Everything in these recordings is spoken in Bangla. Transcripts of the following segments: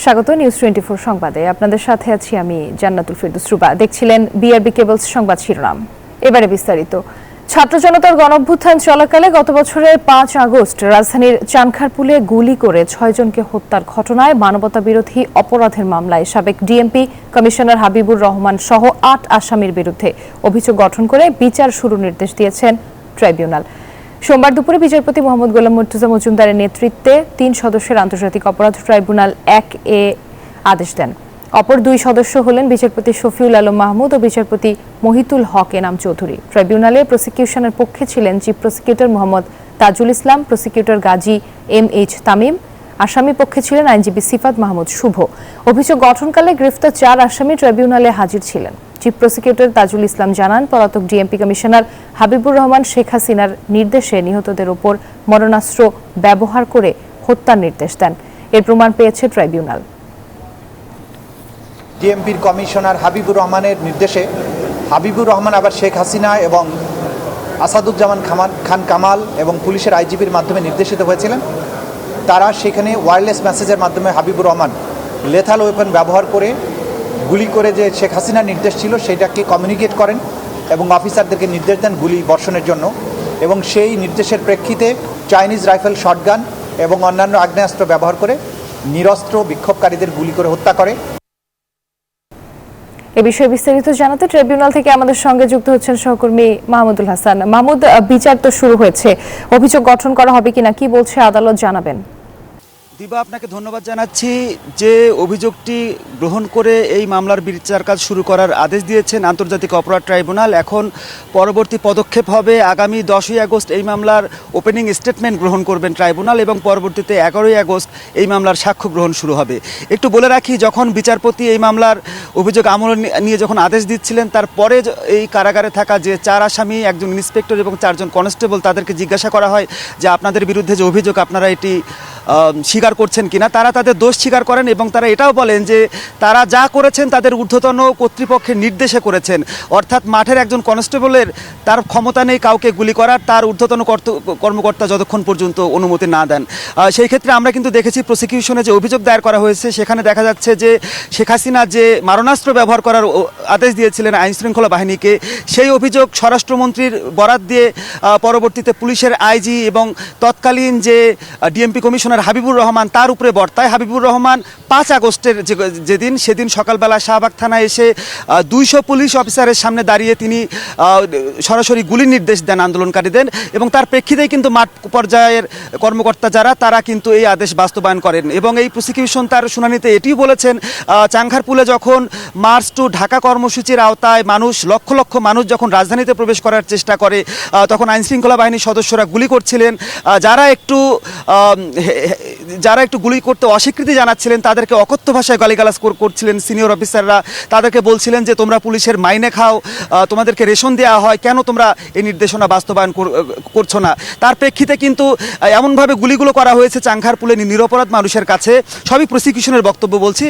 স্বাগত নিউজ 24 সংবাদে। আপনাদের সাথে আছি আমি জান্নাতুল ফেরদৌস রুবা। দেখছিলেন বিআরবি কেবলস সংবাদ শিরোনাম। এবারে বিস্তারিত। ছাত্র জনতার গণঅভ্যুত্থান চলাকালে গত বছরের ৫ আগস্ট রাজধানীর চানখারপুলে গুলি করে ৬ জনকে হত্যার ঘটনায় মানবতা বিরোধী অপরাধের মামলায় সাবেক ডিএমপি কমিশনার হাবিবুর রহমান সহ ৮ আসামির বিরুদ্ধে অভিযোগ গঠন করে বিচার শুরুর নির্দেশ দিয়েছেন ট্রাইব্যুনাল। সোমবার দুপুরে বিচারপতি মোহাম্মদ গোলাম মুর্তজা মজুমদারের নেতৃত্বে ৩ সদস্যের আন্তর্জাতিক অপরাধ ট্রাইব্যুনাল ১-এ আদেশ দেন। অপর ২ সদস্য হলেন বিচারপতি শফিউল আলম মাহমুদ ও বিচারপতি মহিতুল হক এনাম চৌধুরী। ট্রাইব্যুনালে প্রসিকিউশনের পক্ষে ছিলেন chief prosecutor Mohammad Tajul Islam, prosecutor Gazi এম.এইচ. Tamim. আসামি পক্ষে ছিলেন আইনজীবী সিফাত মাহমুদ শুভ। অভিযোগ গঠনকালে গ্রেফতার ৪ আসামি ট্রাইব্যুনালে হাজির ছিলেন। চিফ প্রসিকিউটর তাজুল ইসলাম জানান, পলাতক ডিএমপি কমিশনার হাবিবুর রহমান শেখ হাসিনার নির্দেশে নিহতদের ওপর মরণাস্ত্র ব্যবহার করে হত্যার নির্দেশ দেন। এর প্রমাণ পেয়েছে ট্রাইব্যুনাল। ডিএমপির কমিশনার হাবিবুর রহমানের নির্দেশে হাবিবুর রহমান আবার শেখ হাসিনা এবং আসাদুজ্জামান খান কামাল এবং পুলিশের আইজিপির মাধ্যমে নির্দেশিত হয়েছিলেন। তারা সেখানে ওয়্যারলেস মেসেজের মাধ্যমে হাবিবুর রহমান লেথাল ওয়েপন ব্যবহার করে গুলি করে যে শেখ হাসিনার নির্দেশ ছিল সেটাকে কমিউনিকেট করেন এবং অফিসারদেরকে নির্দেশ দেন গুলি বর্ষণের জন্য, এবং সেই নির্দেশের প্রেক্ষিতে চাইনিজ রাইফেল, শটগান এবং অন্যান্য আগ্নেয়াস্ত্র ব্যবহার করে নিরস্ত্র বিক্ষোভকারীদের গুলি করে হত্যা করে। এ বিষয়ে বিস্তারিত জানাতে ট্রাইব্যুনাল থেকে আমাদের সঙ্গে যুক্ত হচ্ছেন সহকর্মী মাহমুদুল হাসান। মাহমুদ, বিচার তো শুরু হয়েছে, অভিযোগ গঠন করা হবে কিনা, কি বলছে আদালত জানাবেন? দিবা, আপনাকে ধন্যবাদ জানাচ্ছি। যে অভিযোগটি গ্রহণ করে এই মামলার বিচার কাজ শুরু করার আদেশ দিয়েছেন আন্তর্জাতিক অপরাধ ট্রাইব্যুনাল। এখন পরবর্তী পদক্ষেপ হবে আগামী 10ই আগস্ট এই মামলার ওপেনিং স্টেটমেন্ট গ্রহণ করবেন ট্রাইব্যুনাল এবং পরবর্তীতে 11ই আগস্ট এই মামলার সাক্ষ্য গ্রহণ শুরু হবে। একটু বলে রাখি, যখন বিচারপতি এই মামলার অভিযোগ আমল নিয়ে যখন আদেশ দিচ্ছিলেন, তারপরে এই কারাগারে থাকা যে 4 আসামি, একজন ইন্সপেক্টর এবং 4 জন কনস্টেবল, তাদেরকে জিজ্ঞাসা করা হয় যে আপনাদের বিরুদ্ধে যে অভিযোগ আপনারা এটি স্বীকার করছেন কিনা। তারা তাদের দোষ স্বীকার করেন এবং তারা এটাও বলেন যে তারা যা করেছেন তাদের ঊর্ধ্বতন কর্তৃপক্ষের নির্দেশে করেছেন। অর্থাৎ মাঠের একজন কনস্টেবলের তার ক্ষমতা নেই কাউকে গুলি করার, তার ঊর্ধ্বতন কর্মকর্তা যতক্ষণ পর্যন্ত অনুমতি না দেন। সেই ক্ষেত্রে আমরা কিন্তু দেখেছি প্রসিকিউশনে যে অভিযোগ দায়ের করা হয়েছে সেখানে দেখা যাচ্ছে যে শেখ হাসিনা যে মারণাস্ত্র ব্যবহার করার আদেশ দিয়েছিলেন আইনশৃঙ্খলা বাহিনীকে, সেই অভিযোগ স্বরাষ্ট্রমন্ত্রীর বরাত দিয়ে পরবর্তীতে পুলিশের আইজি এবং তৎকালীন যে ডিএমপি কমিশনার হাবিবুর রহমান তার উপরে বর্তায়। হাবিবুর রহমান 5 আগস্টের সেদিন সকালবেলা শাহবাগ থানায় এসে 200 পুলিশ অফিসারের সামনে দাঁড়িয়ে তিনি সরাসরি গুলির নির্দেশ দেন আন্দোলনকারীদের, এবং তার প্রেক্ষিতেই কিন্তু মাঠ পর্যায়ের কর্মকর্তা যারা তারা কিন্তু এই আদেশ বাস্তবায়ন করেন। এবং এই প্রসিকিউশন তার শুনানিতে এটিও বলেছেন, চাংখারপুলে যখন মার্চ টু ঢাকা কর্মসূচির আওতায় লক্ষ লক্ষ মানুষ যখন রাজধানীতে প্রবেশ করার চেষ্টা করে, তখন আইনশৃঙ্খলা বাহিনীর সদস্যরা গুলি করছিলেন। যারা একটু গুলি করতে অস্বীকৃতি জানাচ্ছিলেন তাদেরকে অকথ্য ভাষায় গালিগালাজ করছিলেন সিনিয়র অফিসাররা। তাদেরকে বলছিলেন যে তোমরা পুলিশের মাইনে খাও, তোমাদেরকে রেশন দেওয়া হয়, কেন তোমরা এই নির্দেশনা বাস্তবায়ন করছো না। তার প্রেক্ষিতে কিন্তু এমনভাবে গুলিগুলো করা হয়েছে চাংখারপুলে নিরপরাধ মানুষের কাছে। সবই প্রসিকিউশনের বক্তব্য বলছি।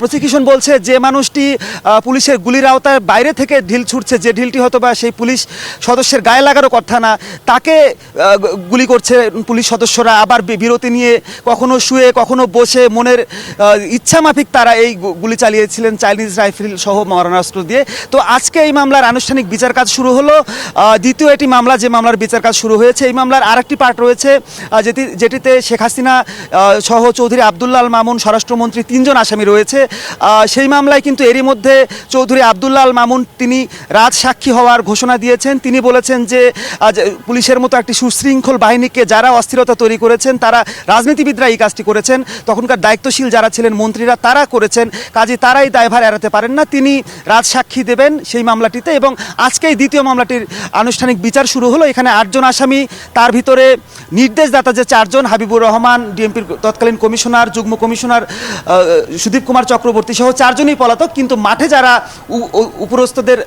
প্রসিকিউশন বলছে যে মানুষটি পুলিশের গুলির আওতায় বাইরে থেকে ঢিল ছুটছে, যে ঢিলটি হয়তো বা সেই পুলিশ সদস্যের গায়ে লাগারও কথা না, তাকে গুলি করছে পুলিশ সদস্যরা। আবার বিরতি নিয়ে কখনো শুয়ে কখনো বসে মনের ইচ্ছা মাফিক তারা এই গুলি চালিয়েছিলেন চাইনিজ রাইফেল সহ মারণাস্ত্র দিয়ে। তো আজকে এই মামলার আনুষ্ঠানিক বিচার কাজ শুরু হলো। দ্বিতীয় এটি মামলা, যে মামলার বিচার কাজ শুরু হয়েছে। এই মামলার আরেকটি পার্ট রয়েছে যেটিতে শেখ হাসিনা সহ চৌধুরী আবদুল্লাহ আল মামুন স্বরাষ্ট্রমন্ত্রী 3 জন আসামি রয়েছে। সেই মামলায় কিন্তু এরই মধ্যে চৌধুরী আবদুল্লাহ আল মামুন তিনি রাজসাক্ষী হওয়ার ঘোষণা দিয়েছেন। তিনি বলেছেন যে পুলিশের মতো একটি সুশৃঙ্খল বাহিনীকে যারা অস্থিরতা তৈরি করেছেন, তারা রাজনীতিবিদরা এই কাজটি করেছেন, তখনকার দায়িত্বশীল যারা ছিলেন মন্ত্রীরা তারা করেছেন, কাজে তারাই দায়ভার এড়াতে পারেন না। তিনি রাজসাক্ষী দেবেন সেই মামলাটিতে, এবং আজকেই দ্বিতীয় মামলাটির আনুষ্ঠানিক বিচার শুরু হলো। এখানে 8 জন আসামি, তার ভিতরে নির্দেশদাতা যে 4 জন, হাবিবুর রহমান, ডিএমপির তৎকালীন কমিশনার, যুগ্ম কমিশনার সুদীপ কুমার চক্রবর্তী সহ 4 জনই পলাতক। কিন্তু মাঠে যারা উপরস্থদের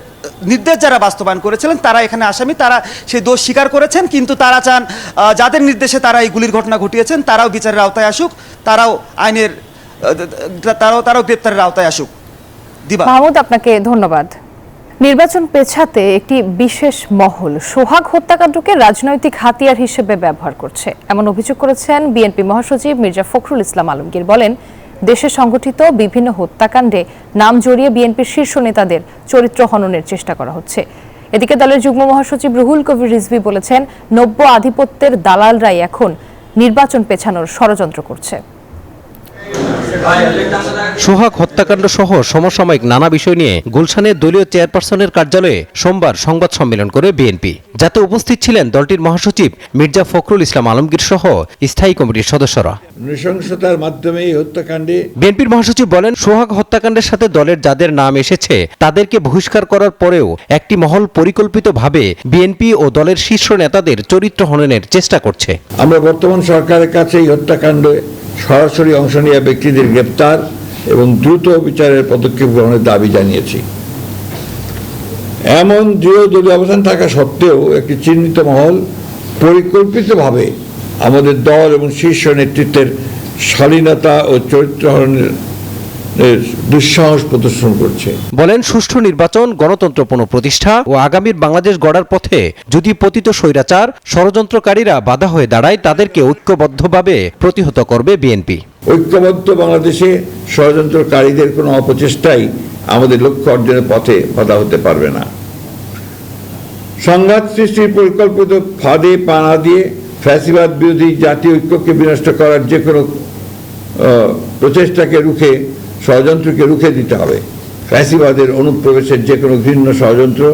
নির্দেশ যারা বাস্তবায়ন করেছিলেন তারা এখানে আসামি, তারা সেই দোষ স্বীকার করেছেন। কিন্তু তারা চান যাদের নির্দেশে তারা এই গুলির ঘটনা ঘটিয়েছেন তারাও বিচারের আওতায় আসুক, তারাও গ্রেপ্তারের আওতায় আসুক। দিবা। মাহমুদ, আপনাকে ধন্যবাদ। নির্বাচন পেছাতে একটি বিশেষ মহল সোহাগ হত্যাকাণ্ডকে রাজনৈতিক হাতিয়ার হিসেবে ব্যবহার করছে, এমন অভিযোগ করেছেন বিএনপি মহাসচিব মির্জা ফখরুল ইসলাম আলমগীর। বলেন, দেশে সংঘটিত বিভিন্ন হত্যাকাণ্ডে নাম জড়িয়ে বিএনপির শীর্ষ নেতাদের চরিত্র হননের চেষ্টা করা হচ্ছে। এদিকে দলের যুগ্ম মহাসচিব রুহুল কবির রিজভী বলেছেন, নব্য আধিপত্যের দালালরাই এখন নির্বাচন পেছানোর ষড়যন্ত্র করছে। সোহাগ হত্যাকাণ্ড সহ সমসাময়িক নানা বিষয় নিয়ে গুলশানের দলীয় চেয়ারপারসনের কার্যালয়ে সোমবার সংবাদ সম্মেলন করে বিএনপি, যাতে উপস্থিত ছিলেন দলটির মহাসচিব মির্জা ফখরুল ইসলাম আলমগীর সহ স্থায়ী কমিটির সদস্যরা। নৃশংসতার মাধ্যমে এই হত্যাকাণ্ডে বিএনপির মহাসচিব বলেন, সোহাগ হত্যাকাণ্ডের সাথে দলের যাদের নাম এসেছে তাদেরকে বহিষ্কার করার পরেও একটি মহল পরিকল্পিতভাবে বিএনপি ও দলের শীর্ষ নেতাদের চরিত্র হননের চেষ্টা করছে। আমরা বর্তমান সরকারের কাছে এই হত্যাকাণ্ডে সরাসরি অংশ নেওয়া ব্যক্তিদের গ্রেপ্তার এবং দ্রুত বিচারের পদক্ষেপ গ্রহণের দাবি জানিয়েছি। এমন দৃঢ় দলীয় অবস্থান থাকা সত্ত্বেও একটি চিহ্নিত মহল পরিকল্পিতভাবে আমাদের দল এবং শীর্ষ নেতৃত্বের শালীনতা ও চরিত্র হরণের দুঃসাহস প্রদর্শন করছে। বলেন, সুষ্ঠু নির্বাচন, গণতন্ত্র পুনঃপ্রতিষ্ঠা ও আগামীর বাংলাদেশ গড়ার পথে যদি পতিত স্বৈরাচার ষড়যন্ত্রকারীরা বাধা হয়ে দাঁড়ায়, তাদেরকে ঐক্যবদ্ধভাবে প্রতিহত করবে বিএনপি। ঐক্যবদ্ধ বাংলাদেশে ষড়যন্ত্রকারীদের কোনো অপচেষ্টাই আমাদের লক্ষ্য অর্জনের পথে বাধা হতে পারবে না। সংঘাত সৃষ্টির পরিকল্পিত ফাঁদে পা না দিয়ে ফ্যাসিবাদ বিরোধী জাতীয় ঐক্যকে বিনষ্ট করার যে কোনো প্রচেষ্টাকে রুখে, ষড়যন্ত্রকে রুখে দিতে হবে। ফ্যাসিবাদের অনুপ্রবেশের যে কোনো ঘৃণ্য ষড়যন্ত্র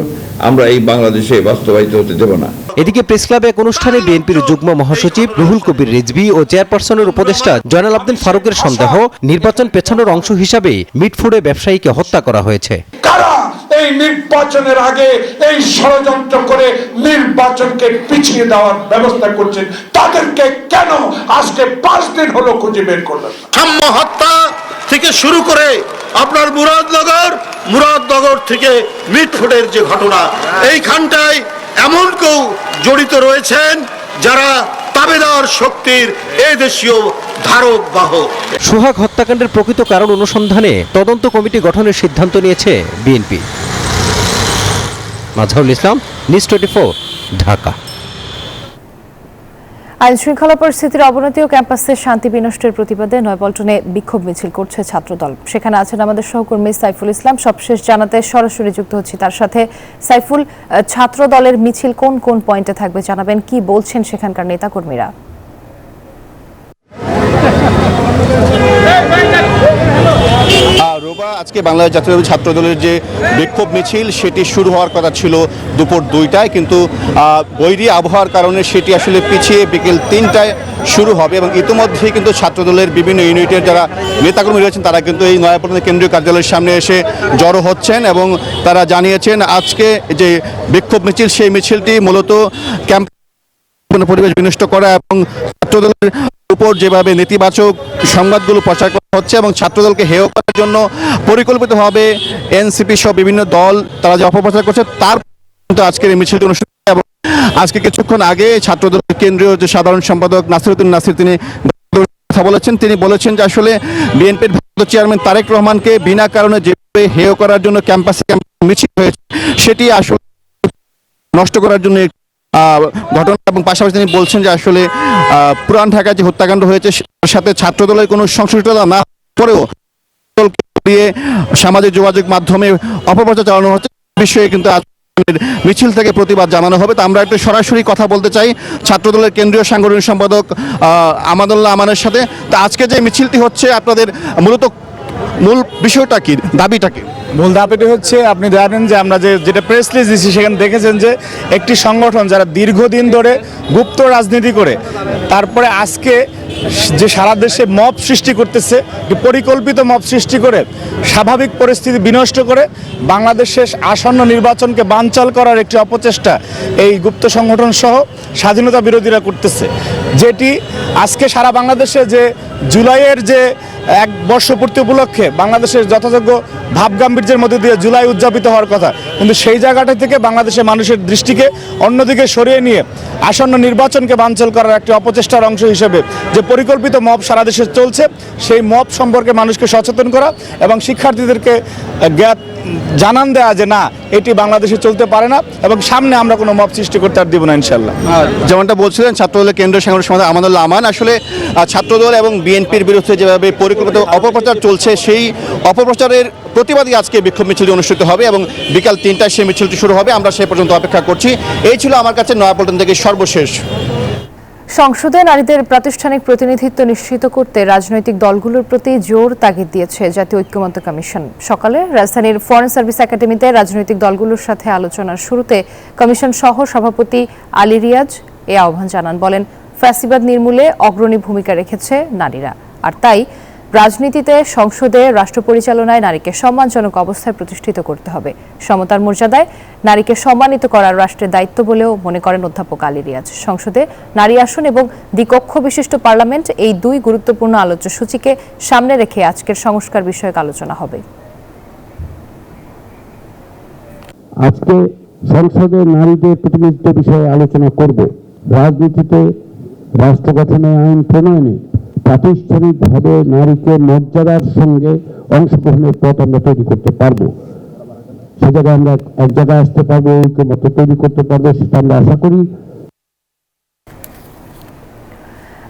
আমরা এই বাংলাদেশে বাস্তবায়িত হতে দেব না। এদিকে প্রেস ক্লাবে এক অনুষ্ঠানে বিএনপির যুগ্ম মহাসচিব রুহুল কবির রিজভী ও চেয়ারপারসনের উপদেষ্টা জয়নাল আব্দুল ফারুকের সন্দেহ, নির্বাচন পেছানোর অংশ হিসাবে মিটফুডে ব্যবসায়ীকে হত্যা করা হয়েছে। কারা এই নির্বাচনের আগে এই ষড়যন্ত্র করে নির্বাচনকে পিছিয়ে দেওয়ার ব্যবস্থা করছেন, তাদেরকে কেন আজকে 5 দিন হলো খুঁজে বের করলেন? সাম্য হত্যা থেকে শুরু করে আপনার মুরাদনগর থেকে মিটফুডের যে ঘটনা, এইখানটায় এমন কেউ জড়িত রয়েছেন যারা তাবেদার শক্তির এই দেশীয় ধারক বাহক। সোহাগ হত্যাকাণ্ডের প্রকৃত কারণ অনুসন্ধানে তদন্ত কমিটি গঠনের সিদ্ধান্ত নিয়েছে বিএনপি। মাজহারুল ইসলাম, নিউজ 24, ঢাকা। আইন শৃঙ্খলা পরিস্থিতির অবনতি ও ক্যাম্পাসে শান্তি বিনষ্টের প্রতিবাদে নয়াপল্টনে বিক্ষোভ মিছিল করছে ছাত্রদল। সেখানে আছেন আমাদের সহকর্মী সাইফুল ইসলাম। সবশেষ জানাতে সরাসরি যুক্ত হচ্ছি তার সাথে। সাইফুল, ছাত্র দলের মিছিল কোন কোন পয়েন্টে থাকবে জানাবেন, কি বলছেন সেখানকার নেতাকর্মীরা? রোবা, আজকে বাংলাদেশ জাতীয়তাবাদী ছাত্র দলের যে বিক্ষোভ মিছিল সেটি শুরু হওয়ার কথা ছিল দুপুর 2টায়, কিন্তু বৈরী আবহাওয়ার কারণে সেটি আসলে পিছিয়ে বিকেল 3টায় শুরু হবে। এবং ইতিমধ্যেই কিন্তু ছাত্র দলের বিভিন্ন ইউনিটের যারা নেতাকর্মী রয়েছেন তারা কিন্তু এই নয়াপল্টনের কেন্দ্রীয় কার্যালয়ের সামনে এসে জড়ো হচ্ছেন এবং তারা জানিয়েছেন আজকে যে বিক্ষোভ মিছিল, সেই মিছিলটি মূলত ক্যাম্প পরিবেশ বিনষ্ট করা এবং ছাত্রদলের উপর যেভাবে নেতিবাচক সংবাদগুলো প্রচার করা হচ্ছে এবং ছাত্রদলকে হেয় করার জন্য পরিকল্পিতভাবে এনসিপি সহ বিভিন্ন দল তারা যে অপপ্রচার করছে, তার কিন্তু আজকের এই মিছিলটি অনুষ্ঠিত। এবং আজকে কিছুক্ষণ আগে ছাত্রদলের কেন্দ্রীয় যে সাধারণ সম্পাদক নাসিরউদ্দিন নাসির তিনি কথা বলেছেন। তিনি বলেছেন যে আসলে বিএনপির চেয়ারম্যান তারেক রহমানকে বিনা কারণে যেভাবে হেয় করার জন্য ক্যাম্পাসে মিছিল হয়েছে, সেটি আসলে নষ্ট করার জন্য ঘটনা। এবং পাশাপাশি তিনি বলছেন যে আসলে পুরান ঢাকায় যে হত্যাকাণ্ড হয়েছে তার সাথে ছাত্রদলের কোনো সংশ্লিষ্টতা না করেও সামাজিক যোগাযোগ মাধ্যমে অপপ্রচার চালানো হচ্ছে, বিষয়ে কিন্তু মিছিল থেকে প্রতিবাদ জানানো হবে। তো আমরা একটু সরাসরি কথা বলতে চাই ছাত্রদলের কেন্দ্রীয় সাংগঠনিক সম্পাদক আমাদুল্লাহ আমানের সাথে। তো আজকে যে মিছিলটি হচ্ছে আপনাদের মূলত মূল বিষয়টা কি, দাবিটা কি? মূল দাবিটি হচ্ছে, আপনি জানেন যে আমরা যেটা প্রেস রিলিজ দিচ্ছি সেখানে দেখেছেন যে একটি সংগঠন যারা দীর্ঘদিন ধরে গুপ্ত রাজনীতি করে তারপরে আজকে যে সারা দেশে মব সৃষ্টি করতেছে, পরিকল্পিত মব সৃষ্টি করে স্বাভাবিক পরিস্থিতি বিনষ্ট করে বাংলাদেশের আসন্ন নির্বাচনকে বানচাল করার একটি অপচেষ্টা এই গুপ্ত সংগঠন সহ স্বাধীনতা বিরোধীরা করতেছে, যেটি আজকে সারা বাংলাদেশে যে জুলাইয়ের যে 1 বর্ষপূর্তি উপলক্ষে বাংলাদেশের যথাযোগ্য ভাবগাম্ভীর্যের মধ্যে দিয়ে জুলাই উদযাপিত হওয়ার কথা, কিন্তু সেই জায়গাটা থেকে বাংলাদেশের মানুষের দৃষ্টিকে অন্যদিকে সরিয়ে নিয়ে আসন্ন নির্বাচনকে বানচাল করার একটি অপচেষ্টার অংশ হিসেবে যে পরিকল্পিত মব সারা দেশে চলছে, সেই মব সম্পর্কে মানুষকে সচেতন করা এবং শিক্ষার্থীদেরকে জানান দেয়া যে না, এটি বাংলাদেশে চলতে পারে না এবং সামনে আমরা কোনো মব সৃষ্টি করতে আর দিব না ইনশাল্লাহ। যেমনটা বলছিলেন ছাত্রদলের কেন্দ্রীয় সাংগঠনিক সম্পাদক আমাদুল্লাহ আমান, আসলে ছাত্রদল এবং বিএনপির বিরুদ্ধে যেভাবে পরিকল্পিত অপপ্রচার চলছে, সেই অপপ্রচারের প্রতিবাদী আজকে বিক্ষোভ মিছিলটি অনুষ্ঠিত হবে এবং বিকাল 3টায় সেই মিছিলটি শুরু হবে। আমরা সেই পর্যন্ত অপেক্ষা করছি। এই ছিল আমার কাছে নয়াপল্টন থেকে সর্বশেষ। সংসদে নারীদের প্রাতিষ্ঠানিক প্রতিনিধিত্ব নিশ্চিত করতে রাজনৈতিক দলগুলোর প্রতি জোর তাগিদ দিয়েছে জাতীয় ঐক্যমত্য কমিশন। সকালে রাজধানীর ফরেন সার্ভিস একাডেমিতে রাজনৈতিক দলগুলোর সাথে আলোচনার শুরুতে কমিশন সহ সভাপতি আলী রিয়াজ এ আহ্বান জানান। বলেন, ফ্যাসিবাদ নির্মূলে অগ্রণী ভূমিকা রেখেছে নারীরা, আর তাই রাজনীতিতে, সংসদে, রাষ্ট্র পরিচালনায় নারীকে সম্মানজনক অবস্থায় প্রতিষ্ঠিত করতে হবে। সমতার মর্যাদায় নারীকে সম্মানিত করার রাষ্ট্রের দায়িত্ব বলেও মনে করেন অধ্যাপক আলী রিয়াজ। সংসদে নারী আসন এবং দ্বিকক্ষ বিশিষ্ট পার্লামেন্ট, এই দুই গুরুত্বপূর্ণ আলোচ্য সূচিকে সামনে রেখে আজকের সংস্কার বিষয়ক আলোচনা হবে। আজকে সংসদে নারীদের প্রতিনিধিত্ব বিষয়ে আলোচনা করব। রাজনীতিতে, রাষ্ট্র গঠনে, আইন প্রণয়নে প্রাতিষ্ঠানিকভাবে নারীকে মর্যাদার সঙ্গে অংশগ্রহণের পথ আমরা তৈরি করতে পারবো। সে জায়গায় আমরা এক জায়গায় আসতে পারবো, ঐক্যমত্য তৈরি করতে পারবো, সেটা আমরা আশা করি।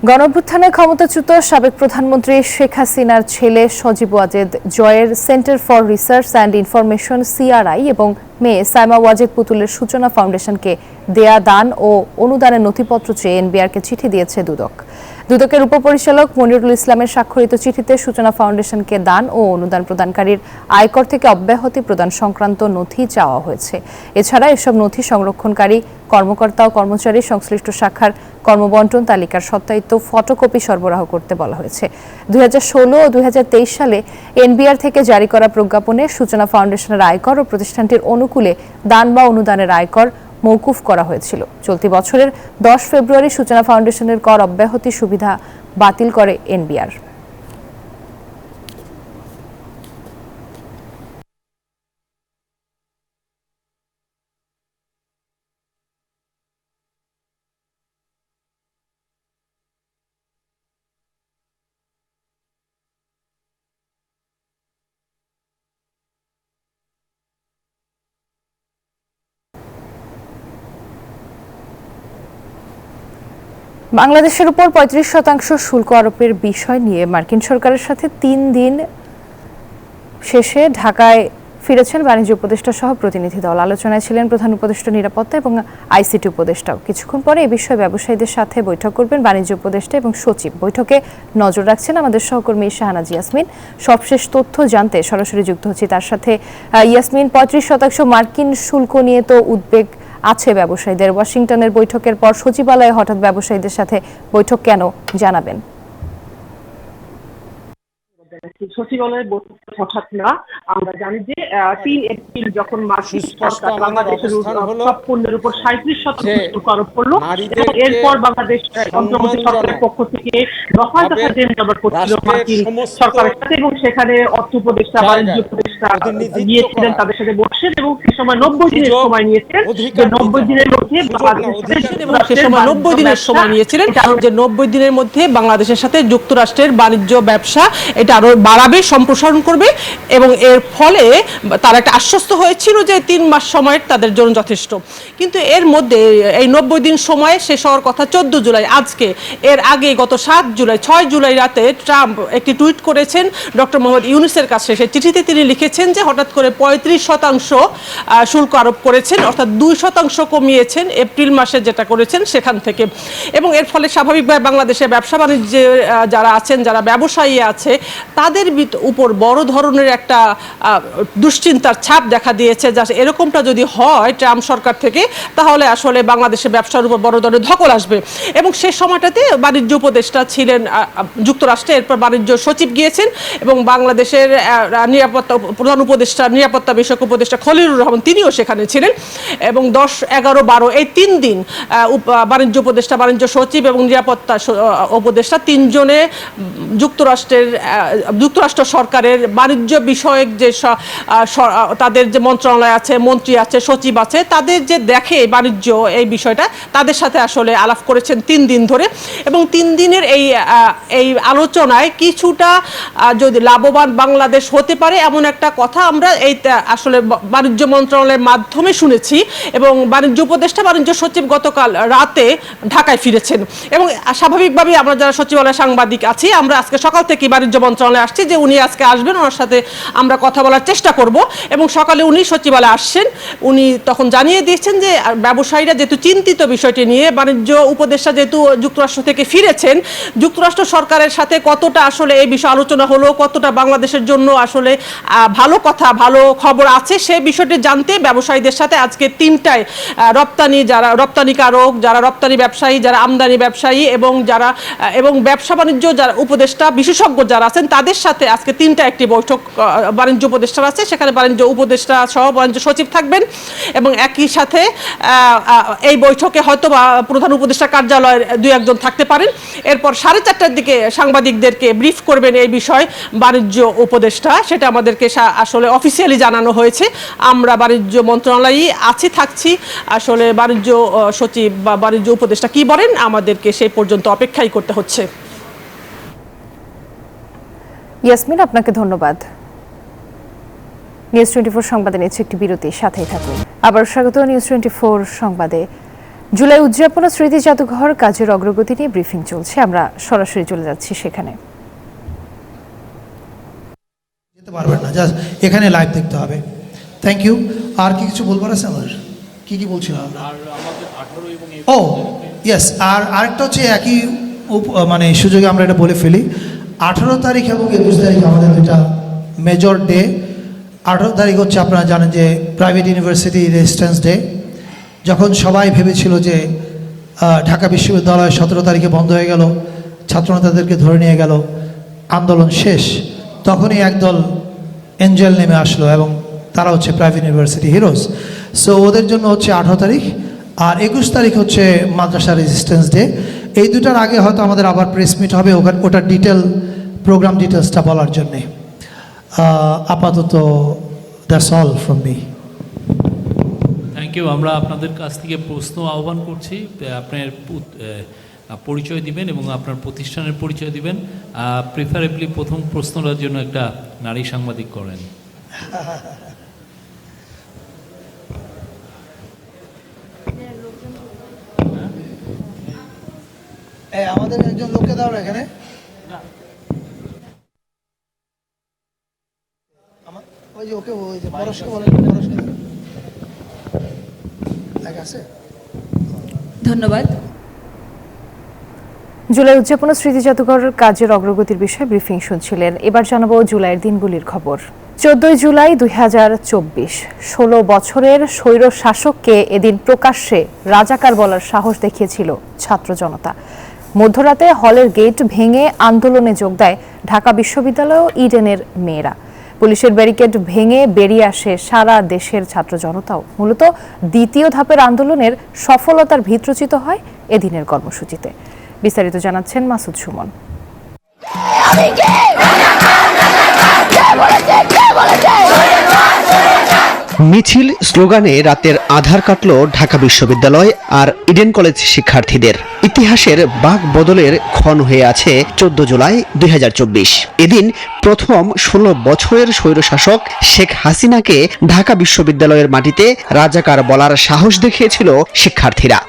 গণঅভ্যুত্থানে ক্ষমতাচ্যুত সাবেক প্রধানমন্ত্রী শেখ হাসিনার ছেলে সজীব ওয়াজেদ জয়ের centre for research and information CRI এবং মেয়ে সাইমা ওয়াজেদ পুতুলের সূচনা ফাউন্ডেশনকে দেয়া দান ও অনুদানের নথিপত্র চেয়ে NBR-কে চিঠি দিয়েছে দুদক। দুদকের উপপরিচালক মনিরুল ইসলামের স্বাক্ষরিত চিঠিতে সূচনা ফাউন্ডেশনকে দান ও অনুদান প্রদানকারীর আয়কর থেকে অব্যাহতি প্রদান সংক্রান্ত নথি চাওয়া হয়েছে। এছাড়া এসব নথি সংরক্ষণকারী কর্মকর্তা ও কর্মচারী সংশ্লিষ্ট শাখার কর্মবন্টন তালিকার সত্যায়িত ফটোকপি সরবরাহ করতে বলা হয়েছে। 2016 ও 2023 সালে NBR থেকে জারি করা প্রজ্ঞাপনে সূচনা ফাউন্ডেশনের আয়কর ও প্রতিষ্ঠানটির অনুকূলে দান বা অনুদানের আয়কর মওকুফ করা হয়েছিল। চলতি বছরের 10 ফেব্রুয়ারি সূচনা ফাউন্ডেশনের কর অব্যাহতি সুবিধা বাতিল করে NBR। বাংলাদেশের উপর 35% শুল্ক আরোপের বিষয় নিয়ে মার্কিন সরকারের সাথে 3 দিন শেষে ঢাকায় ফিরেছেন বাণিজ্য উপদেষ্টা সহ প্রতিনিধি দল। আলোচনায় ছিলেন প্রধান উপদেষ্টা নিরাপত্তা এবং ICT উপদেষ্টাও। কিছুক্ষণ পরে এই বিষয়ে ব্যবসায়ীদের সাথে বৈঠক করবেন বাণিজ্য উপদেষ্টা এবং সচিব। বৈঠকে নজর রাখছেন আমাদের সহকর্মী শাহনাজ ইয়াসমিন। সবশেষ তথ্য জানতে সরাসরি যুক্ত হচ্ছি তার সাথে। ইয়াসমিন, 35% মার্কিন শুল্ক নিয়ে তো উদ্বেগ আছে ব্যবসায়ীদের। ওয়াশিংটনের বৈঠকের পর সচিবালয়ে হঠাৎ ব্যবসায়ীদের সাথে বৈঠক কেন, জানাবেন? সচিবালয়ের বৈঠক হঠাৎ না। আমরা জানি যে 3 এপ্রিল যখন মার্কিন সরকার বাংলাদেশের সব পণ্যের উপর 37% শুল্ক আরোপ করলো, এরপর বাংলাদেশ অন্তর্বর্তী সরকারের পক্ষ থেকে দফায় দফায় জবাব করছিল মার্কিন সরকারের সাথে, এবং সেখানে অর্থ উপদেষ্টা, বাণিজ্য উপদেষ্টা গিয়েছিলেন তাদের সাথে বসেন এবং সে সময় 90 দিনের সময় নিয়েছেন যে 90 দিনের মধ্যে বাংলাদেশের সাথে যুক্তরাষ্ট্রের বাণিজ্য ব্যবসা এটা আরো বাড়াবে, সম্প্রসারণ করবে, এবং এর ফলে তারা একটা আশ্বস্ত হয়েছিল যে 3 মাস সময় তাদের জন্য যথেষ্ট। কিন্তু এর মধ্যে এই 90 দিন সময় শেষ হওয়ার কথা 14 জুলাই আজকে। এর আগে গত 6 জুলাই রাতে ট্রাম্প একটি টুইট করেছেন ডক্টর মোহাম্মদ ইউনূসের কাছে। সেই চিঠিতে তিনি লিখেছেন যে হঠাৎ করে 35% শুল্ক আরোপ করেছেন, অর্থাৎ 2% কমিয়েছেন এপ্রিল মাসে যেটা করেছেন সেখান থেকে। এবং এর ফলে স্বাভাবিকভাবে বাংলাদেশের ব্যবসা বাণিজ্যে যারা আছেন, যারা ব্যবসায়ী আছে, তাদের উপর বড় ধরনের একটা দুশ্চিন্তার ছাপ দেখা দিয়েছে। যা এরকমটা যদি হয় ট্রাম্প সরকার থেকে, তাহলে আসলে বাংলাদেশের ব্যবসার উপর বড় ধরনের ধকল আসবে। এবং সেই সময়টাতে বাণিজ্য উপদেষ্টা ছিলেন যুক্তরাষ্ট্রে, এরপর বাণিজ্য সচিব গিয়েছেন, এবং বাংলাদেশের নিরাপত্তা প্রধান উপদেষ্টা, নিরাপত্তা বিষয়ক উপদেষ্টা খলিলুর রহমান তিনিও সেখানে ছিলেন। এবং 10, 11, 12 এই 3 দিন বাণিজ্য উপদেষ্টা, বাণিজ্য সচিব এবং নিরাপত্তা উপদেষ্টা 3 জনে যুক্তরাষ্ট্র সরকারের বাণিজ্য বিষয়ক যে তাদের যে মন্ত্রণালয় আছে, মন্ত্রী আছে, সচিব আছে, তাদের যে দেখে বাণিজ্য এই বিষয়টা, তাদের সাথে আসলে আলাপ করেছেন 3 দিন ধরে। এবং 3 দিনের এই আলোচনায় কিছুটা যদি লাভবান বাংলাদেশ হতে পারে এমন একটা একটা কথা আমরা এই আসলে বাণিজ্য মন্ত্রণালয়ের মাধ্যমে শুনেছি, এবং বাণিজ্য উপদেষ্টা বাণিজ্য সচিব গতকাল রাতে ঢাকায় ফিরেছেন, এবং স্বাভাবিকভাবেই আমরা যারা সচিবালয় সাংবাদিক আছি আমরা আজকে সকাল থেকে বাণিজ্য মন্ত্রণালয়ে আসছি যে উনি আজকে আসবেন, ওনার সাথে আমরা কথা বলার চেষ্টা করব। এবং সকালে উনি সচিবালয়ে আসছেন, উনি তখন জানিয়ে দিয়েছেন যে ব্যবসায়ীরা যেহেতু চিন্তিত বিষয়টি নিয়ে, বাণিজ্য উপদেষ্টা যেহেতু যুক্তরাষ্ট্র থেকে ফিরেছেন, যুক্তরাষ্ট্র সরকারের সাথে কতটা আসলে এই বিষয়ে আলোচনা হলো, কতটা বাংলাদেশের জন্য আসলে ভালো কথা ভালো খবর আছে সেই বিষয়টি জানতে ব্যবসায়ীদের সাথে আজকে 3টায় যারা রপ্তানিকারক, যারা রপ্তানি ব্যবসায়ী, যারা আমদানি ব্যবসায়ী এবং ব্যবসা বাণিজ্য যারা উপদেষ্টা বিশেষজ্ঞ যারা আছেন তাদের সাথে আজকে 3টা একটি বৈঠক বাণিজ্য উপদেষ্টার আছে, সেখানে বাণিজ্য উপদেষ্টা সহ বাণিজ্য সচিব থাকবেন, এবং একই সাথে এই বৈঠকে হয়তো বা প্রধান উপদেষ্টা কার্যালয়ের 2-1 থাকতে পারেন। এরপর 4:30টার দিকে সাংবাদিকদেরকে ব্রিফ করবেন এই বিষয় বাণিজ্য উপদেষ্টা, সেটা আমাদেরকে আসলে অফিসিয়ালি জানানো হয়েছে। আমরা বাণিজ্য মন্ত্রণালয়েই থাকছি, আসলে বাণিজ্য সচিব বা বাণিজ্য উপদেষ্টা কি বলেন আমাদেরকে সেই পর্যন্ত অপেক্ষাই করতে হচ্ছে। ইয়াসমিন, আপনাকে ধন্যবাদ। নিউজ 24 সংবাদে নিচ্ছে একটি বিরতি, সাথেই থাকুন। আবার স্বাগত নিউজ 24 সংবাদে। জুলাই উদযাপন ও স্মৃতি জাদুঘর কাজের অগ্রগতি নিয়ে ব্রিফিং চলছে, আমরা সরাসরি চলে যাচ্ছি সেখানে। যেতে পারবেন না, জাস্ট এখানে লাইভ দেখতে হবে। Thank you. আর কি কিছু বলবার আছে আমার? কি বলছিলাম আমরা? ও ইয়েস, আর আরেকটা হচ্ছে একই মানে সুযোগে আমরা এটা বলে ফেলি, 18 তারিখ এবং 21 তারিখ আমাদের দুইটা মেজর ডে। 18 তারিখ হচ্ছে আপনারা জানেন যে প্রাইভেট ইউনিভার্সিটি রেজিস্ট্যান্স ডে। যখন সবাই ভেবেছিল যে ঢাকা বিশ্ববিদ্যালয় 17 তারিখে বন্ধ হয়ে গেল, ছাত্রনেতাদেরকে ধরে নিয়ে গেল, আন্দোলন শেষ, তখনই একদল এঞ্জেল নেমে আসলো এবং তারা হচ্ছে প্রাইভেট ইউনিভার্সিটি হিরোজ। সো ওদের জন্য হচ্ছে 18 তারিখ, আর 21 তারিখ হচ্ছে মাদ্রাসা রেজিস্ট্যান্স ডে। এই দুটার আগে হয়তো আমাদের আবার প্রেস মিট হবে ওটার প্রোগ্রাম ডিটেলসটা বলার জন্যে। আপাতত that's all from me. Thank you. আমরা আপনাদের কাছ থেকে প্রশ্ন আহ্বান করছি, আপনার পরিচয় দিবেন এবং আপনার প্রতিষ্ঠানের পরিচয় দিবেন। প্রিফারেবলি প্রথম প্রশ্নটার জন্য একটা নারী সাংবাদিক করেন। আমাদের একজন লোককে দাও না এখানে। ওই যে ওকে ওই যে পরশকে বলেন, পরশকে আছে। ধন্যবাদ। জুলাই উদযাপন ও স্মৃতি জাদুঘর কাজের অগ্রগতির বিষয়ে ব্রিফিং শুনছিলেন। এবার জানাবো জুলাইয়ের দিনগুলির খবর। 14 জুলাই 2024, 16 বছরের স্বৈর শাসককে এদিন প্রকাশ্যে রাজাকার বলার সাহস দেখিয়েছিল ছাত্র জনতা। মধ্যরাতে হলের গেট ভেঙে আন্দোলনে যোগ দেয় ঢাকা বিশ্ববিদ্যালয় ও ইডেনের মেয়েরা। পুলিশের ব্যারিকেড ভেঙে বেরিয়ে আসে সারা দেশের ছাত্র জনতাও। মূলত দ্বিতীয় ধাপের আন্দোলনের সফলতার ভিতরচিত হয় এদিনের কর্মসূচিতে। বিস্তারিত জানাচ্ছেন মাসুদ সুমন। মিছিল স্লোগানে রাতের আধার কাটল ঢাকা বিশ্ববিদ্যালয় আর ইডেন কলেজ শিক্ষার্থীদের। ইতিহাসের বাঁক বদলের ক্ষণ হয়ে আছে 14 জুলাই 2024। এদিন প্রথম 16 বছরের স্বৈরশাসক শেখ হাসিনাকে ঢাকা বিশ্ববিদ্যালয়ের মাটিতে রাজাকার বলার সাহস দেখিয়েছিল শিক্ষার্থীরা।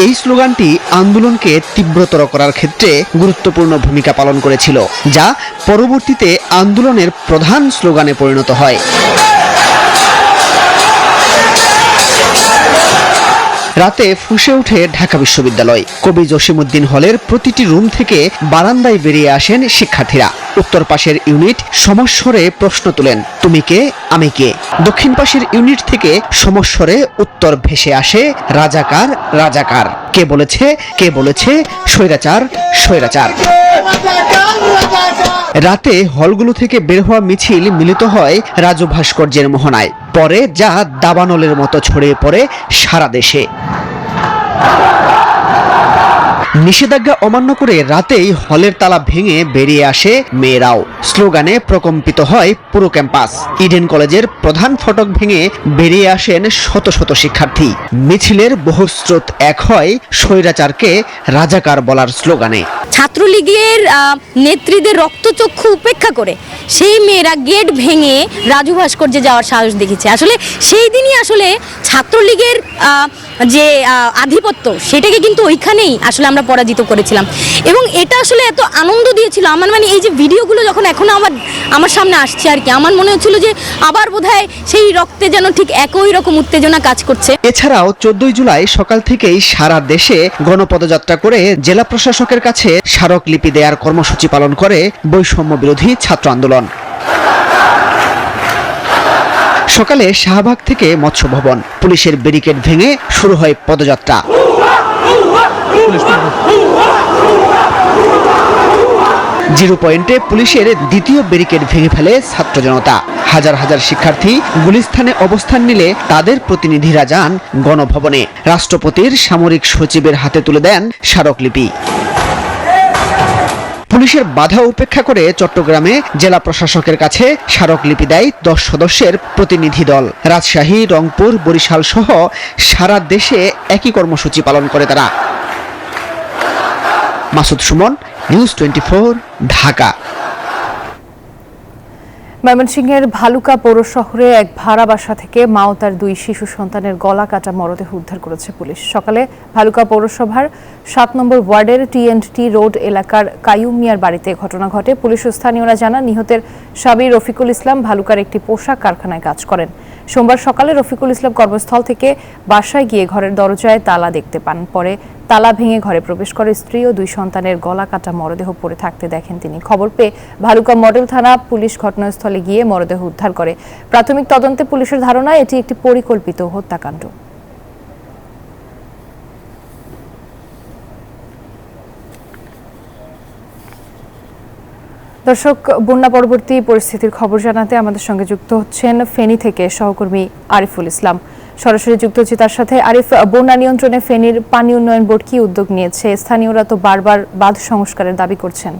এই স্লোগানটি আন্দোলনকে তীব্রতর করার ক্ষেত্রে গুরুত্বপূর্ণ ভূমিকা পালন করেছিল, যা পরবর্তীতে আন্দোলনের প্রধান স্লোগানে পরিণত হয়। রাতে ফুঁসে ওঠে ঢাকা বিশ্ববিদ্যালয়। কবি জসিমউদ্দিন হলের প্রতিটি রুম থেকে বারান্দায় বেরিয়ে আসেন শিক্ষার্থীরা। উত্তর পাশের ইউনিট সমস্বরে প্রশ্ন তোলেন, তুমি কে, আমি কে। দক্ষিণ পাশের ইউনিট থেকে সমস্বরে উত্তর ভেসে আসে, রাজাকার, রাজাকার। কে বলেছে স্বৈরাচার, স্বৈরাচার। রাতে হলগুলো থেকে বের হওয়া মিছিল মিলিত হয় রাজু ভাস্কর্যের মোহনায়। পরে যা দাবানলের মতো ছড়িয়ে পড়ে সারা দেশে। নিষেধাজ্ঞা অমান্য করে রাতেই হলের তালা ভেঙে বেরিয়ে আসে মেয়েরাও। স্লোগানে প্রকম্পিত হয় পুরো ক্যাম্পাস। ইডেন কলেজের প্রধান ফটক ভেঙে বেরিয়ে আসেন শত শত শিক্ষার্থী। মিছিলের বহু স্রোত এক হয় স্বৈরাচারকে রাজাকার বলার স্লোগানে। ছাত্রলীগের নেত্রীদের রক্তচক্ষু উপেক্ষা করে সেই মেয়েরা গেট ভেঙে রাজু ভাস্কর্যে যাওয়ার সাহস দেখেছে। আসলে সেই দিনই আসলে ছাত্রলীগের যে আধিপত্য সেটাকে কিন্তু ওইখানেই আসলে আমরা পরাজিত করেছিলাম এবং এটা আসলে এত আনন্দ দিয়েছিল। আমার মানে এই যে ভিডিওগুলো যখন এখন আমার সামনে আসছে আর কি, আমার মনে হচ্ছিল যে আবার বোধহয় সেই রক্তে যেন ঠিক একই রকম উত্তেজনা কাজ করছে। এছাড়াও 14 জুলাই সকাল থেকেই সারা দেশে গণপদযাত্রা করে জেলা প্রশাসকের কাছে স্মারকলিপি দেওয়ার কর্মসূচি পালন করে বৈষম্য বিরোধী ছাত্র আন্দোলন। সকালে শাহবাগ থেকে মৎস্য ভবন, পুলিশের ব্যারিকেড ভেঙে শুরু হয় পদযাত্রা। জিরো পয়েন্টে পুলিশের দ্বিতীয় ব্যারিকেড ভেঙে ফেলে ছাত্র জনতা। হাজার হাজার শিক্ষার্থী গুলিস্তানে অবস্থান নিলে তাদের প্রতিনিধিরা যান গণভবনে। রাষ্ট্রপতির সামরিক সচিবের হাতে তুলে দেন স্মারকলিপি। পুলিশের বাধা উপেক্ষা করে চট্টগ্রামে জেলা প্রশাসকের কাছে স্মারকলিপি দেয় 10 সদস্যের প্রতিনিধি দল। রাজশাহী, রংপুর, বরিশাল সহ সারা দেশে একই কর্মসূচি পালন করে তারা। মাসুদ সুমন, নিউজ 24, ঢাকা। ময়মনসিংহের ভালুকা পৌর শহরে এক ভাড়া বাসা থেকে মা ও তার 2 শিশু সন্তানের গলা কাটা মরদেহ উদ্ধার করেছে পুলিশ। সকালে ভালুকা পৌরসভার 7 নম্বর ওয়ার্ডের টি&টি রোড এলাকার কাইয়ুম মিয়ার বাড়িতে ঘটনা ঘটে। পুলিশ ও স্থানীয়রা জানান, নিহতের স্বামী রফিকুল ইসলাম ভালুকার একটি পোশাক কারখানায় কাজ করেন। সোমবার সকালে রফিকুল ইসলাম কর্মস্থল থেকে বাসায় গিয়ে ঘরের দরজায় তালা দেখতে পান। পরে তালা ভেঙে ঘরে প্রবেশ করে স্ত্রী ও 2 সন্তানের গলা কাটা মরদেহ পড়ে থাকতে দেখেন তিনি। খবর পেয়ে ভালুকা মডেল থানা পুলিশ ঘটনাস্থলে গিয়ে মরদেহ উদ্ধার করে। প্রাথমিক তদন্তে পুলিশের ধারণা এটি একটি পরিকল্পিত হত্যাকাণ্ড। দর্শক, বন্যা পরবর্তী পরিস্থিতির খবর জানাতে আমাদের সঙ্গে যুক্ত হচ্ছেন ফেনী থেকে সহকর্মী আরিফুল ইসলাম। সরাসরি যুক্ত হচ্ছে তার সাথে। আরিফ, বন্যা নিয়ন্ত্রণে ফেনীর পানি উন্নয়ন বোর্ড কি উদ্যোগ নিয়েছে? স্থানীয়রা তো বারবার বাঁধ সংস্কারের দাবি করছেন।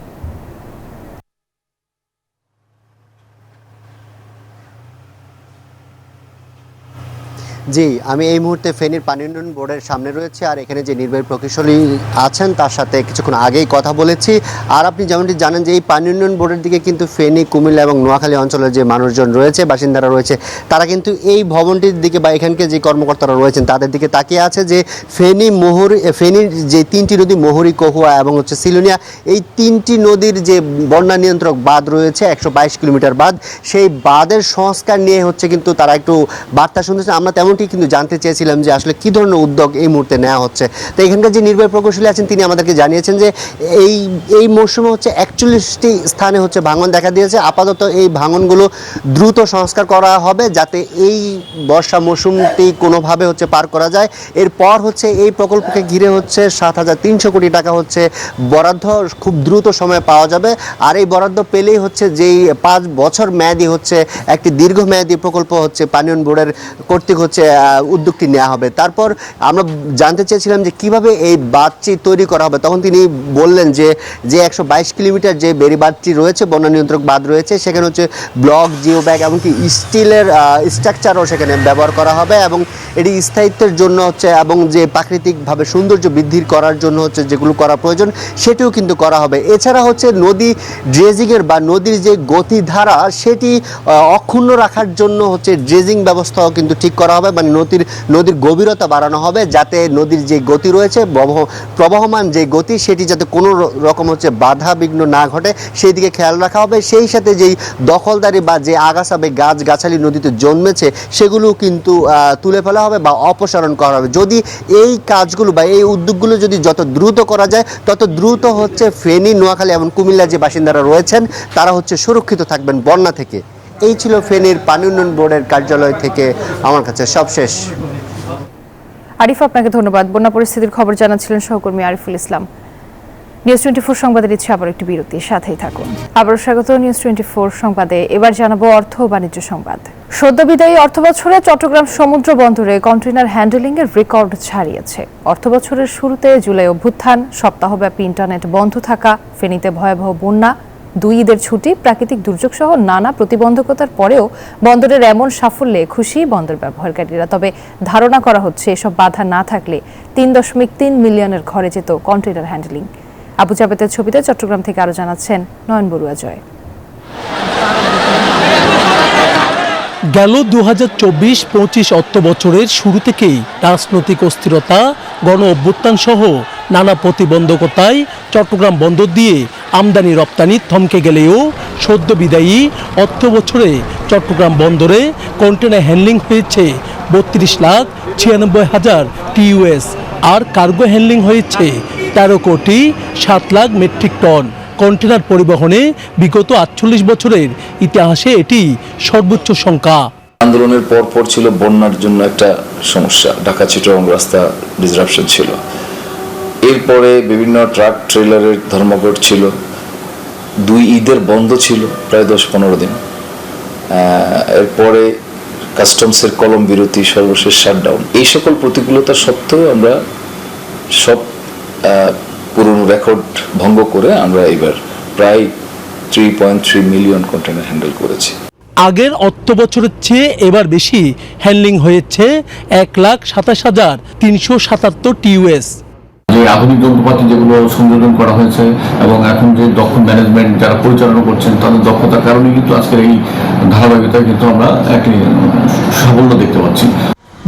জি, আমি এই মুহূর্তে ফেনীর পানি উন্নয়ন বোর্ডের সামনে রয়েছে আর এখানে যে নির্বাহী প্রকৌশলী আছেন তার সাথে কিছুক্ষণ আগেই কথা বলেছি। আর আপনি যেমনটি জানেন যে এই পানি উন্নয়ন বোর্ডের দিকে কিন্তু ফেনী, কুমিল্লা এবং নোয়াখালী অঞ্চলের যে মানুষজন রয়েছে, বাসিন্দারা রয়েছে, তারা কিন্তু এই ভবনটির দিকে বা এখানকার যে কর্মকর্তারা রয়েছেন তাদের দিকে তাকিয়ে আছে যে ফেনীর যে 3টি নদী মহুরী, কহুয়া এবং হচ্ছে সিলুনিয়া, এই 3টি নদীর যে বন্যা নিয়ন্ত্রক বাঁধ রয়েছে 122 কিলোমিটার বাঁধ, সেই বাঁধের সংস্কার নিয়ে হচ্ছে কিন্তু তারা একটু বার্তা শুনতেছে। আমরা তেমনটি কিন্তু জানতে চেয়েছিলাম যে আসলে কি ধরনের উদ্যোগ এই মুহূর্তে নেওয়া হচ্ছে। তো এখানকার যে নির্বাহী প্রকৌশলী আছেন তিনি আমাদেরকে জানিয়েছেন যে এই মৌসুমে হচ্ছে 41টি স্থানে হচ্ছে ভাঙন দেখা দিয়েছে। আপাতত এই ভাঙনগুলো দ্রুত সংস্কার করা হবে যাতে এই বর্ষা মৌসুমটি কোনোভাবে হচ্ছে পার করা যায়। এরপর হচ্ছে এই প্রকল্পকে ঘিরে হচ্ছে 7,300 কোটি টাকা হচ্ছে বরাদ্দ খুব দ্রুত সময়ে পাওয়া যাবে। আর এই বরাদ্দ পেলেই হচ্ছে যেই 5 বছর মেয়াদি হচ্ছে একটি দীর্ঘমেয়াদী প্রকল্প হচ্ছে পানি উন্নয়ন বোর্ডের কর্তৃক হচ্ছে উদ্যোগটি নেওয়া হবে। তারপর আমরা জানতে চেয়েছিলাম যে কিভাবে এই বাঁধটি তৈরি করা হবে। তখন তিনি বললেন যে 122 কিলোমিটার যে বেড়ি বাঁধটি রয়েছে, বন্যা নিয়ন্ত্রক বাঁধ রয়েছে, সেখানে হচ্ছে ব্লক, জিও ব্যাগ এমনকি স্টিলের স্ট্রাকচারও সেখানে ব্যবহার করা হবে এবং এটি স্থায়িত্বের জন্য হচ্ছে এবং যে প্রাকৃতিকভাবে সৌন্দর্য বৃদ্ধি করার জন্য হচ্ছে যেগুলো করা প্রয়োজন সেটিও কিন্তু করা হবে। এছাড়া হচ্ছে নদী ড্রেজিংয়ের বা নদীর যে গতিধারা সেটি অক্ষুণ্ণ রাখার জন্য হচ্ছে ড্রেজিং ব্যবস্থাও কিন্তু ঠিক করা হবে, মানে নদীর গভীরতা বাড়ানো হবে যাতে নদীর যে গতি রয়েছে, প্রবহমান যে গতি, সেটি যাতে কোনো রকম হচ্ছে বাধা বিঘ্ন না ঘটে সেই দিকে খেয়াল রাখা হবে। সেই সাথে যেই দখলদারি বা যে আগাছা বা গাছগাছালি নদীতে জন্মেছে সেগুলো কিন্তু তুলে ফেলা হবে বা অপসারণ করা হবে। যদি এই কাজগুলো বা এই উদ্যোগগুলো যদি যত দ্রুত করা যায় তত দ্রুত হচ্ছে ফেনী, নোয়াখালী এবং কুমিল্লার যে বাসিন্দারা রয়েছেন তারা হচ্ছে সুরক্ষিত থাকবেন বন্যা থেকে। এই ছিল ফেনীর পানি উন্নয়ন বোর্ডের কার্যালয় থেকে আমার কাছে সবশেষ। আরিফ, আপনাকে ধন্যবাদ। বন্যা পরিস্থিতির খবর জানাচ্ছিলেন সহকর্মী আরিফুল ইসলাম। নিউজ 24 সংবাদে দিচ্ছে আবার একটি বিরতি, সাথেই থাকুন। আবারও স্বাগত নিউজ 24 সংবাদে। এবার জানাবো অর্থ ও বাণিজ্য সংবাদ। সদ্যবিদায়ী অর্থবছরে চট্টগ্রাম সমুদ্র বন্দরে কন্টেইনার হ্যান্ডেলিংয়ের রেকর্ড ছাড়িয়েছে। অর্থবছরের শুরুতে জুলাই অভ্যুত্থান, সপ্তাহব্যাপী ইন্টারনেট বন্ধ থাকা, ফেনীতে ভয়াবহ বন্যা, 2 ঈদের ছুটি, প্রাকৃতিক দুর্যোগ সহ নানা প্রতিবন্ধকতার পরেও বন্দরের এমন সাফল্যে খুশি বন্দর ব্যবহারকারীরা। তবে ধারণা করা হচ্ছে এসব বাধা না থাকলে 3.3 মিলিয়নের ঘরে যেত কন্টেইনার হ্যান্ডেলিং। আবু জাবেদের ছবিতে চট্টগ্রাম থেকে আরো জানাচ্ছেন নয়ন বড়ুয়া জয়। গেল 2024-25 অর্থবছরের শুরু থেকেই রাজনৈতিক অস্থিরতা, গণ অভ্যুত্থান সহ নানা প্রতিবন্ধকতায় চট্টগ্রাম বন্দর দিয়ে আমদানি রপ্তানি থমকে গেলেও সদ্য বিদায়ী অর্থবছরে চট্টগ্রাম বন্দরে কন্টেইনার হ্যান্ডলিং হয়েছে 32,96,000 TEUs, আর কার্গো হ্যান্ডলিং হয়েছে 13,07,00,000 মেট্রিক টন। কন্টেইনার পরিবহনে বিগত 48 বছরের ইতিহাসে এটি সর্বোচ্চ সংখ্যা। আন্দোলনের পর ছিল বন্যার জন্য একটা সমস্যা, ঢাকা চিটাগং রাস্তা ডিসরাপশন ছিল। এরপরে বিভিন্ন ট্রাক ট্রেলারের ধর্মঘট ছিল, 2 ঈদের বন্ধ ছিল প্রায় 10-15 দিন। এরপরে কাস্টমসের কলম বিরতি, সর্বশেষ শাটডাউন। এই সকল প্রতিকূলতা সত্ত্বেও আমরা সব পুরনো রেকর্ড ভঙ্গ করে আমরা এবার প্রায় 3.3 মিলিয়ন কন্টেইনার হ্যান্ডেল করেছি। আগের অর্থবছরের চেয়ে এবার বেশি হ্যান্ডলিং হয়েছে 1,27,377 TEUs। যে আধুনিক যন্ত্রপাতি যেগুলো সংযোজন করা হয়েছে এবং এখন যে দক্ষ ম্যানেজমেন্ট যারা পরিচালনা করছেন তাদের দক্ষতার কারণে কিন্তু আজকের এই ধারাবাহিকতায় কিন্তু আমরা একটি সাফল্য দেখতে পাচ্ছি।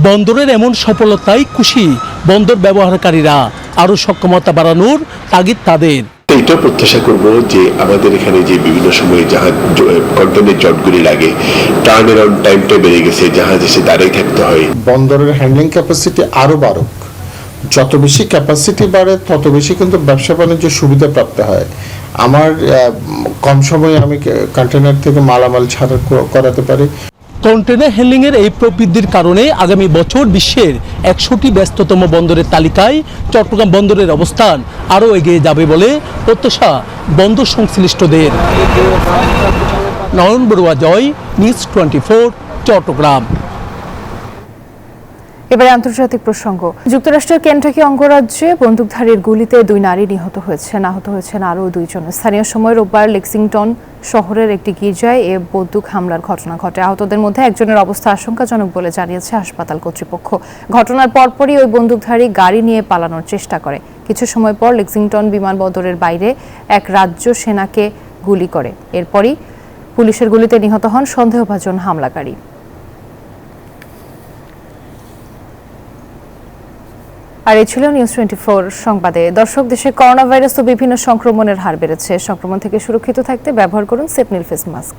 বন্দরের এমন সফলতায় খুশি বন্দর ব্যবহারকারীরা, আরও সক্ষমতা বাড়ানোর তাগিদ তাদের। এটা প্রত্যাশা করব যে আমাদের এখানে যে বিভিন্ন সময়ে জাহাজ কন্টেইনার জটগুলি লাগে, টার্ন অ্যারাউন্ড টাইমটা বেড়ে গেছে, জাহাজ এসে দাঁড়িয়ে থাকতে হয়। বন্দরের হ্যান্ডলিং ক্যাপাসিটি আরও বাড়ুক, যত বেশি ক্যাপাসিটি বাড়ে তত বেশি কিন্তু ব্যবসা বাণিজ্য সুবিধা প্রাপ্ত হয়। আমার কম সময়ে আমি কন্টেইনার থেকে মালামাল ছাড়া করাতে পারি। কন্টেইনার হ্যান্ডলিংয়ের এই প্রবৃদ্ধির কারণে আগামী বছর বিশ্বের 100টি ব্যস্ততম বন্দরের তালিকায় চট্টগ্রাম বন্দরের অবস্থান আরও এগিয়ে যাবে বলে প্রত্যাশা বন্দর সংশ্লিষ্টদের। নয়ন বড়ুয়া জয়, নিউজ 24, চট্টগ্রাম। এবারে আন্তর্জাতিক প্রসঙ্গ। যুক্তরাষ্ট্রের কেন্টাকি অঙ্গরাজ্যে বন্দুকধারীর গুলিতে 2 নারী নিহত হয়েছেন, আহত হয়েছেন আরও 2 জন। স্থানীয় সময় রোববার লেক্সিংটন শহরের একটি গির্জায় এ বন্দুক হামলার ঘটনা ঘটে। আহতদের মধ্যে একজনের অবস্থা আশঙ্কাজনক বলে জানিয়েছে হাসপাতাল কর্তৃপক্ষ। ঘটনার পরপরই ওই বন্দুকধারী গাড়ি নিয়ে পালানোর চেষ্টা করে। কিছু সময় পর লেক্সিংটন বিমানবন্দরের বাইরে এক রাজ্য সেনাকে গুলি করে। এরপরই পুলিশের গুলিতে নিহত হন সন্দেহভাজন হামলাকারী। আর এই ছিল নিউজ 24 সংবাদে। দর্শক, দেশে করোনা ভাইরাস ও বিভিন্ন সংক্রমণের হার বেড়েছে। সংক্রমণ থেকে সুরক্ষিত থাকতে ব্যবহার করুন সেপনিল ফেস মাস্ক।